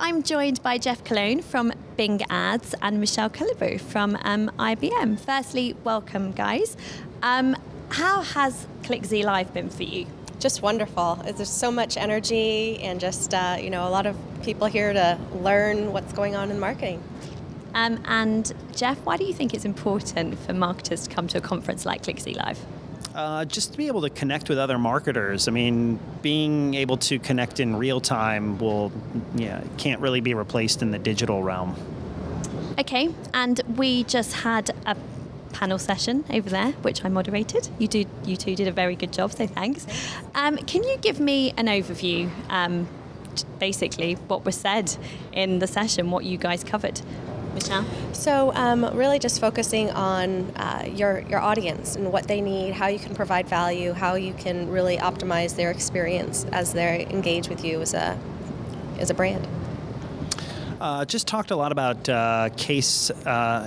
I'm joined by Geoff Cologne from Bing Ads and Michelle Killibrew from IBM. Firstly, welcome, guys. How has ClickZ Live been for you? Just wonderful. There's so much energy and just a lot of people here to learn what's going on in marketing. And Geoff, why do you think it's important for marketers to come to a conference like ClickZ Live? Just to be able to connect with other marketers. I mean, being able to connect in real time can't really be replaced in the digital realm. Okay, and we just had a panel session over there, which I moderated. You two did a very good job, so thanks. Can you give me an overview, basically what was said in the session, what you guys covered? Michelle? So really just focusing on your audience and what they need, how you can provide value, how you can really optimize their experience as they engage with you as a brand. Just talked a lot about case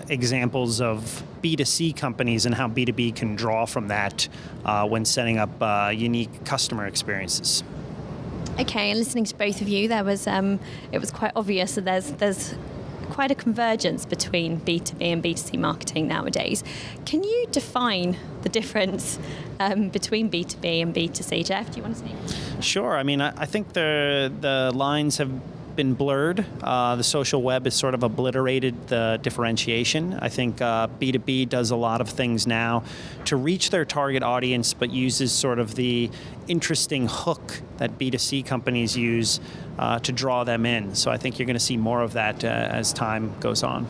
examples of B2C companies and how B2B can draw from that when setting up unique customer experiences. Okay, and listening to both of you, it was quite obvious that there's quite a convergence between B2B and B2C marketing nowadays. Can you define the difference between B2B and B2C? Geoff, do you want to speak? Sure. I mean, I think the lines have been blurred. The social web has sort of obliterated the differentiation. I think B2B does a lot of things now to reach their target audience, but uses sort of the interesting hook that B2C companies use to draw them in. So I think you're going to see more of that as time goes on.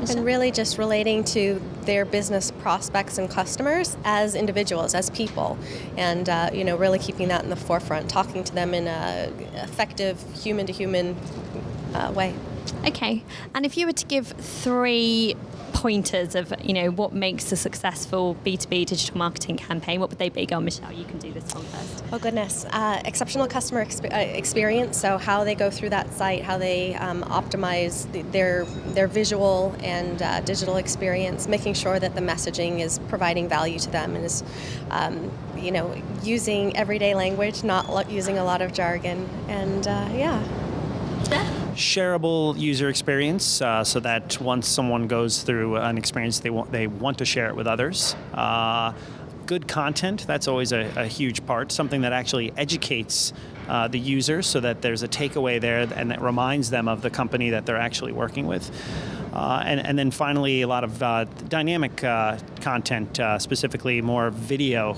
And really just relating to their business prospects and customers as individuals, as people, and really keeping that in the forefront, talking to them in an effective human-to-human way. Okay, and if you were to give 3 pointers of what makes a successful B2B digital marketing campaign, what would they be? Go on, Michelle, you can do this one first. Oh goodness, exceptional customer experience. So how they go through that site, how they optimize their visual and digital experience, making sure that the messaging is providing value to them and is using everyday language, not using a lot of jargon, and shareable user experience, so that once someone goes through an experience, they want to share it with others. Good content, that's always a huge part, something that actually educates the user so that there's a takeaway there and that reminds them of the company that they're actually working with. And then finally, a lot of dynamic content, specifically more video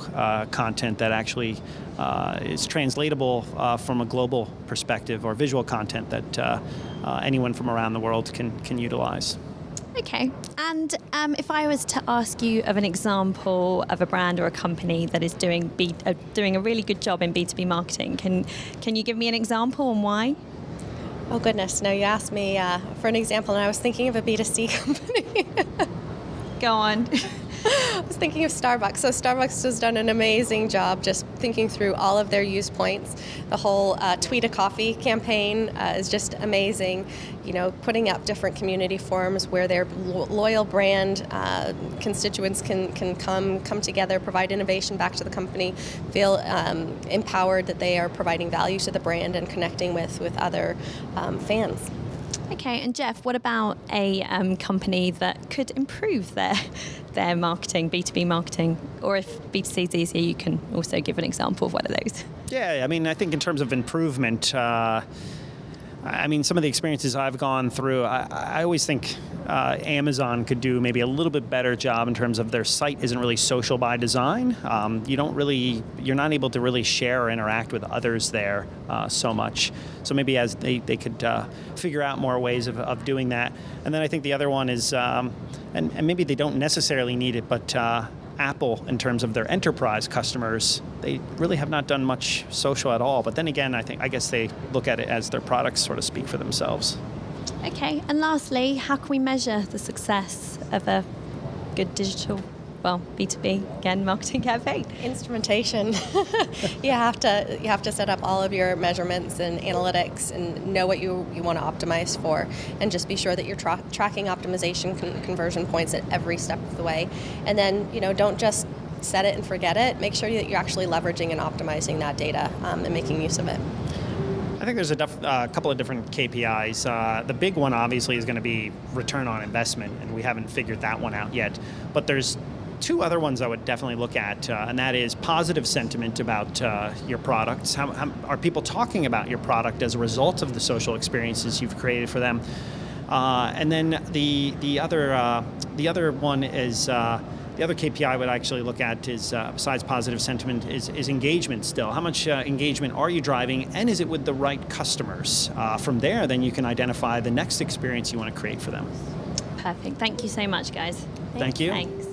content that actually is translatable from a global perspective, or visual content that anyone from around the world can utilize. Okay, and if I was to ask you of an example of a brand or a company that is doing a really good job in B2B marketing, can you give me an example and why? Oh goodness, no, you asked me for an example and I was thinking of a B2C company. Go on. I was thinking of Starbucks. So Starbucks has done an amazing job just thinking through all of their use points. The whole Tweet a Coffee campaign is just amazing. Putting up different community forums where their loyal brand constituents can come together, provide innovation back to the company, feel empowered that they are providing value to the brand and connecting with other fans. Okay, and Geoff, what about a company that could improve their marketing, B2B marketing? Or if B2C is easier, you can also give an example of one of those. Yeah, I mean, I think in terms of improvement, some of the experiences I've gone through, I always think Amazon could do maybe a little bit better job in terms of their site isn't really social by design. You're not able to really share or interact with others there so much. So maybe as they could figure out more ways of doing that. And then I think the other one is, and maybe they don't necessarily need it, but Apple, in terms of their enterprise customers, they really have not done much social at all. But then again, I guess they look at it as their products sort of speak for themselves. Okay, and lastly, how can we measure the success of a good digital, B2B, again, marketing campaign? Instrumentation. You have to set up all of your measurements and analytics and know what you want to optimize for, and just be sure that you're tracking optimization conversion points at every step of the way. And then, don't just set it and forget it. Make sure that you're actually leveraging and optimizing that data and making use of it. I think there's a couple of different KPIs. The big one obviously is going to be return on investment, and we haven't figured that one out yet. But there's two other ones I would definitely look at, and that is positive sentiment about your products. How are people talking about your product as a result of the social experiences you've created for them? And then the other one is the other KPI I would actually look at is, besides positive sentiment, is engagement still. How much engagement are you driving, and is it with the right customers? From there, then you can identify the next experience you want to create for them. Perfect. Thank you so much, guys. Thank you. Thanks.